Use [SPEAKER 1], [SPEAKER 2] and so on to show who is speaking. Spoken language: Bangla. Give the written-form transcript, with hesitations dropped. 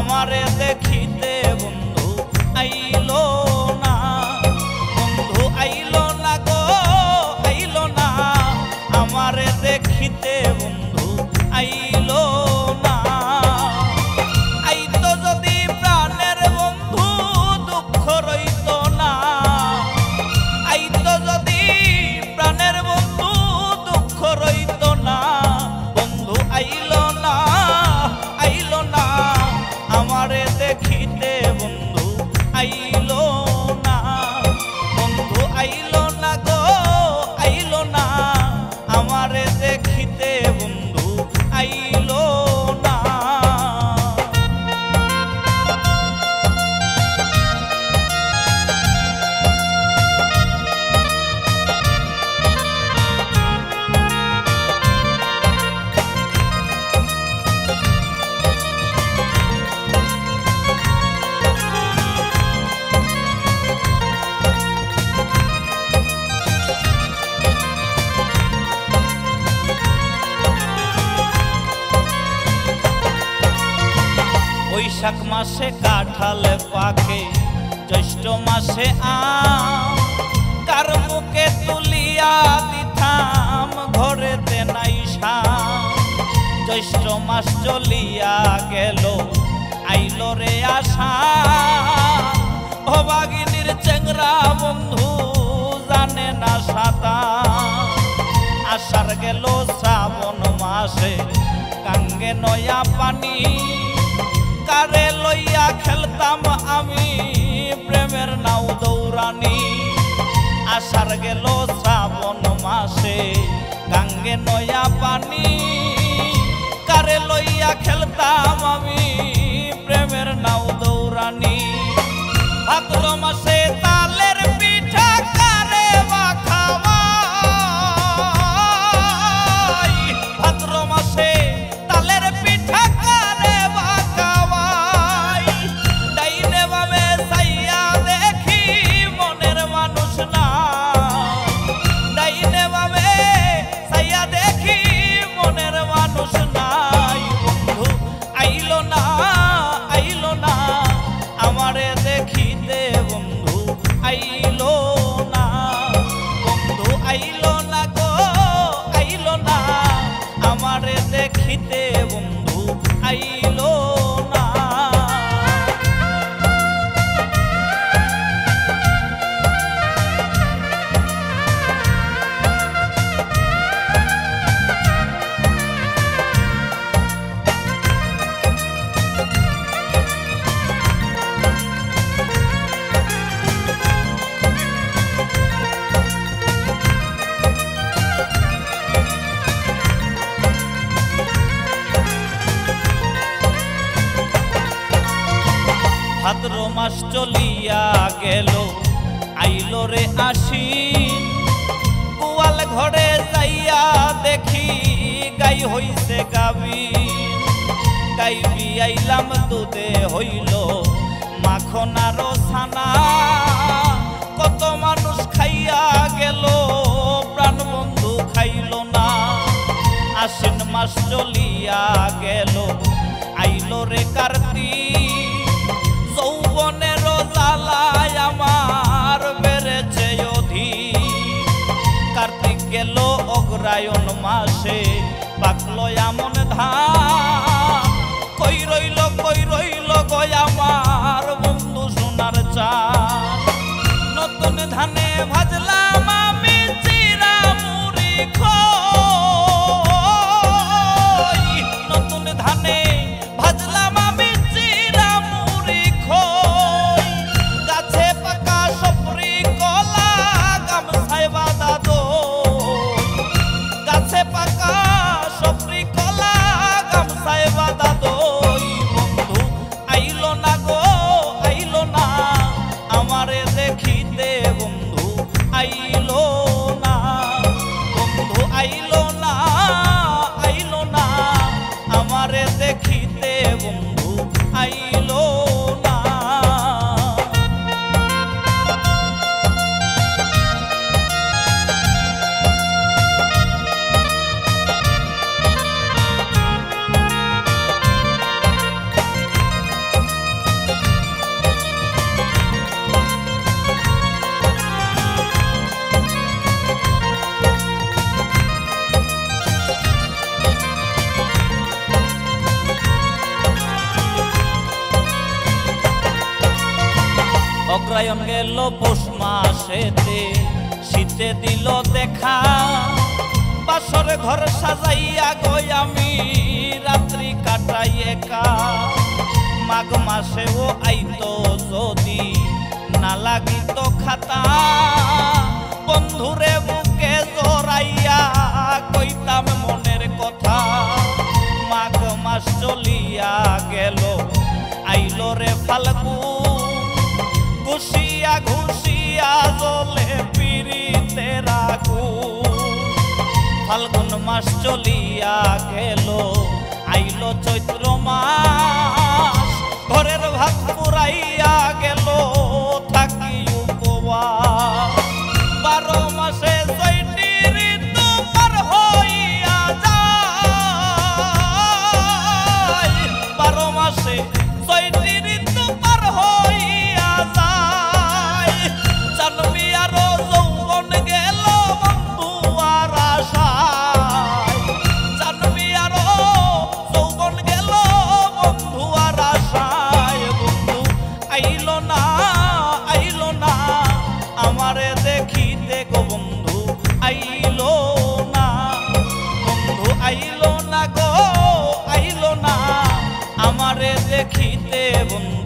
[SPEAKER 1] আমারে দেখিতে বন্ধু আইলো না, বন্ধু আইলো না গো আইলো না, আমারে দেখিতে বন্ধু আইলো না। আইতো যদি প্রাণের বন্ধু দুঃখ রইত না, আইতো যদি প্রাণের বন্ধু দুঃখ রইত না, বন্ধু আইলো না আইলো না, আমারে দেখিতে বন্ধু আইলো না, বন্ধু আইলো না গো আইলো না, আমারে দেখিতে বন্ধু আইলো না। বৈশাখ মাসে কাঁঠাল পাকে, জ্যৈষ্ঠ মাসে আম, কার মুখে তুলিয়া দিতাম ঘরেতে নাই শাম। জ্যৈষ্ঠ মাস চলিয়া গেল আইলো রে আষাঢ়, অভাগিনীর চেংরা বন্ধু জানে না সাঁতার। আষাঢ় গেল শ্রাবণ মাসে গাঙ্গে নয়া পানি, কারে লইয়া খেলতাম আমি প্রেমের নাও দৌড়ানি। আষাঢ় গেল শ্রাবণ মাসে গাঙ্গে নয়া পানি, কারে লইয়া খেলতাম আমি প্রেমের নাও দৌড়ানি। ভাদ্র মাসে তালের পিঠা কারে বা খাওয়াই, ভাদ্র মাসে তালের পিঠা কারে বা খাওয়াই। ডাইনে বামে চাইয়া দেখি মনের মানুষ না, ডাইনে বামে চাইয়া দেখি মনের মানুষ নাই। বন্ধু আইলো না আইলো না, আমারে দেখিতে বন্ধু আইলো না, বন্ধু আইলো না গো আইলো না, আমারে দেখিতে বন্ধু আইলো না। ভাদ্র মাস চলিয়া গেল আইলো রে আশ্বিন, গোয়াল ঘরে যাইয়া দেখি গাই হইছে গাভীন। গাই বিয়াইলাম দুধে হইল মাখন আর ছানা, কত মানুষ খাইয়া গেল প্রাণ বন্ধু খাইল না। আশ্বিন মাস চলিয়া গেল আইলো রে কার্তিক, যৌবনের জ্বালায় আমার বেড়েছে অধিক। কার্তিক গেল অগ্রায়ণ মাসে পাকলো এমন ধান, কই রইল গো আমার বন্ধু সোনার চান। নতুন ধানে ভাজলাম আমি চিরা মুড়ি খই, নতুন ধানে ভাজলাম আমি চিরা মুড়ি খই। গাছে পাকা সপরি কলা গামছায় বাঁধা দই, গাছে পাকা সপরি কলা গামছায় বাঁধা দই। বন্ধু আইলো না গো আইলো না, আমারে দেখিতে বন্ধু আইলো না, বন্ধু আইলো না আইলো না, আমারে দেখিতে বন্ধু আইলো না। অগ্রায়ণ গেল পৌষ মাসেতে, শীতে দিল দেখা। বাসর ঘর সাজাইয়া গই আমি রাত্রি কাটাই একা। মাঘ মাসেও আইতো যদি না লাগিত খাতা, বন্ধুরে বুকে জড়াইয়া কইতাম মনের কথা। মাঘ মাস চলিয়া গেল আইলো রে ফাল্গুন, ঘুষিয়া ঘুষিয়া জ্বলে পিরিতের আগুন। ফাল্গুন মাস চলিয়া গেল আইলো চৈত্র মাস, ঘরের ভাত পুরাইয়া গেল থাকি উপবাস। 12 মাসে 6টি ঋতু পার হইয়া যায়, 12 মাসে 6টি ঋতু পার হইয়া যায়। জানবি আরো যৌবন গেল বন্ধু আর আশায়, জানবি আরো যৌবন গেল বন্ধু আর আশায়। বন্ধু আইলো না, আইলো না আমারে দেখিতে গো বন্ধু আইলো না। বন্ধু আইলো না গো, আইলো না আমারে দেখিতে বন্ধু।